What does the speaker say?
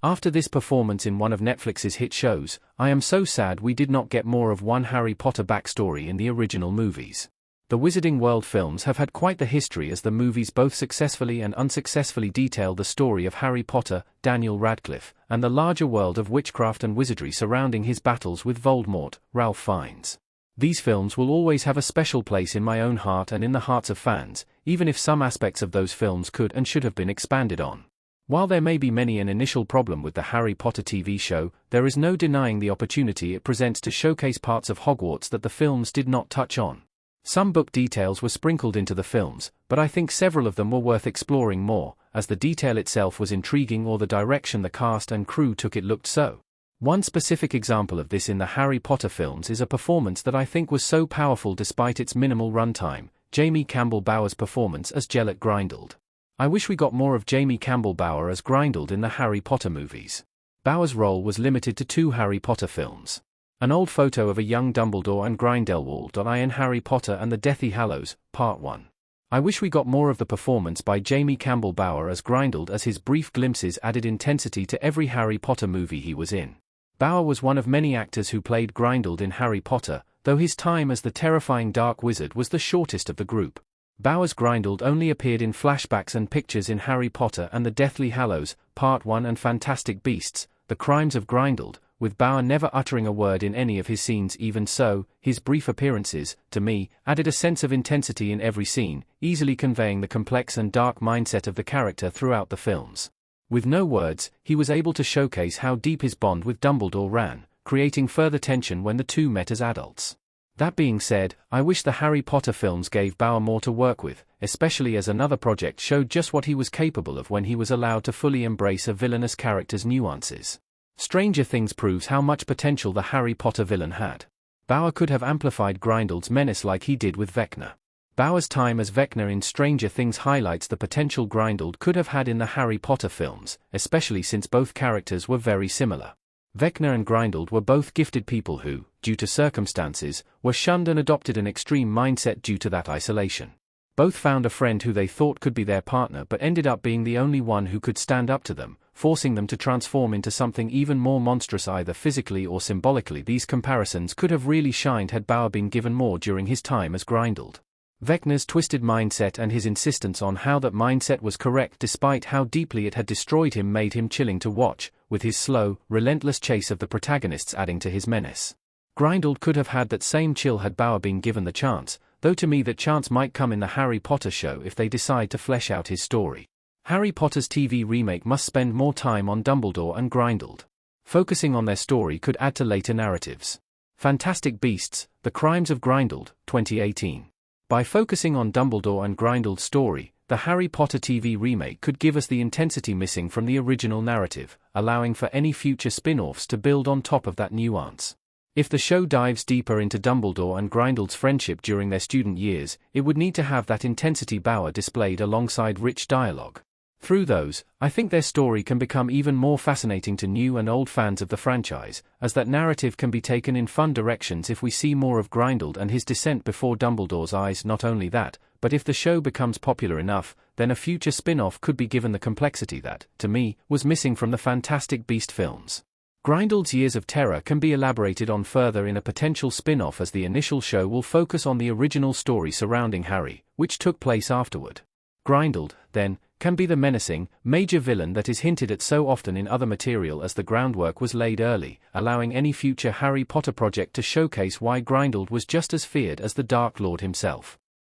After this performance in one of Netflix's hit shows, I am so sad we did not get more of one Harry Potter backstory in the original movies. The Wizarding World films have had quite the history, as the movies both successfully and unsuccessfully detail the story of Harry Potter, Daniel Radcliffe, and the larger world of witchcraft and wizardry surrounding his battles with Voldemort, Ralph Fiennes. These films will always have a special place in my own heart and in the hearts of fans, even if some aspects of those films could and should have been expanded on. While there may be many an initial problem with the Harry Potter TV show, there is no denying the opportunity it presents to showcase parts of Hogwarts that the films did not touch on. Some book details were sprinkled into the films, but I think several of them were worth exploring more, as the detail itself was intriguing or the direction the cast and crew took it looked so. One specific example of this in the Harry Potter films is a performance that I think was so powerful despite its minimal runtime: Jamie Campbell Bower's performance as Gellert Grindelwald. I wish we got more of Jamie Campbell Bower as Grindelwald in the Harry Potter movies. Bower's role was limited to 2 Harry Potter films. An old photo of a young Dumbledore and Grindelwald in Harry Potter and the Deathly Hallows, Part 1. I wish we got more of the performance by Jamie Campbell Bower as Grindelwald, as his brief glimpses added intensity to every Harry Potter movie he was in. Bower was one of many actors who played Grindelwald in Harry Potter, though his time as the terrifying Dark Wizard was the shortest of the group. Bower's Grindelwald only appeared in flashbacks and pictures in Harry Potter and the Deathly Hallows, Part 1 and Fantastic Beasts, The Crimes of Grindelwald, with Bower never uttering a word in any of his scenes. Even so, his brief appearances, to me, added a sense of intensity in every scene, easily conveying the complex and dark mindset of the character throughout the films. With no words, he was able to showcase how deep his bond with Dumbledore ran, creating further tension when the two met as adults. That being said, I wish the Harry Potter films gave Bower more to work with, especially as another project showed just what he was capable of when he was allowed to fully embrace a villainous character's nuances. Stranger Things proves how much potential the Harry Potter villain had. Bower could have amplified Grindelwald's menace like he did with Vecna. Bower's time as Vecna in Stranger Things highlights the potential Grindelwald could have had in the Harry Potter films, especially since both characters were very similar. Vecna and Grindelwald were both gifted people who, due to circumstances, were shunned and adopted an extreme mindset due to that isolation. Both found a friend who they thought could be their partner but ended up being the only one who could stand up to them, forcing them to transform into something even more monstrous either physically or symbolically. These comparisons could have really shined had Bower been given more during his time as Grindelwald. Vecna's twisted mindset and his insistence on how that mindset was correct despite how deeply it had destroyed him made him chilling to watch, with his slow, relentless chase of the protagonists adding to his menace. Grindelwald could have had that same chill had Bower been given the chance, though to me that chance might come in the Harry Potter show if they decide to flesh out his story. Harry Potter's TV remake must spend more time on Dumbledore and Grindelwald. Focusing on their story could add to later narratives. Fantastic Beasts, The Crimes of Grindelwald, 2018. By focusing on Dumbledore and Grindelwald's story, the Harry Potter TV remake could give us the intensity missing from the original narrative, allowing for any future spin-offs to build on top of that nuance. If the show dives deeper into Dumbledore and Grindelwald's friendship during their student years, it would need to have that intensity Bower displayed alongside rich dialogue. Through those, I think their story can become even more fascinating to new and old fans of the franchise, as that narrative can be taken in fun directions if we see more of Grindelwald and his descent before Dumbledore's eyes. Not only that, but if the show becomes popular enough, then a future spin-off could be given the complexity that, to me, was missing from the Fantastic Beast films. Grindelwald's years of terror can be elaborated on further in a potential spin-off, as the initial show will focus on the original story surrounding Harry, which took place afterward. Grindelwald, then, can be the menacing, major villain that is hinted at so often in other material, as the groundwork was laid early, allowing any future Harry Potter project to showcase why Grindelwald was just as feared as the Dark Lord himself.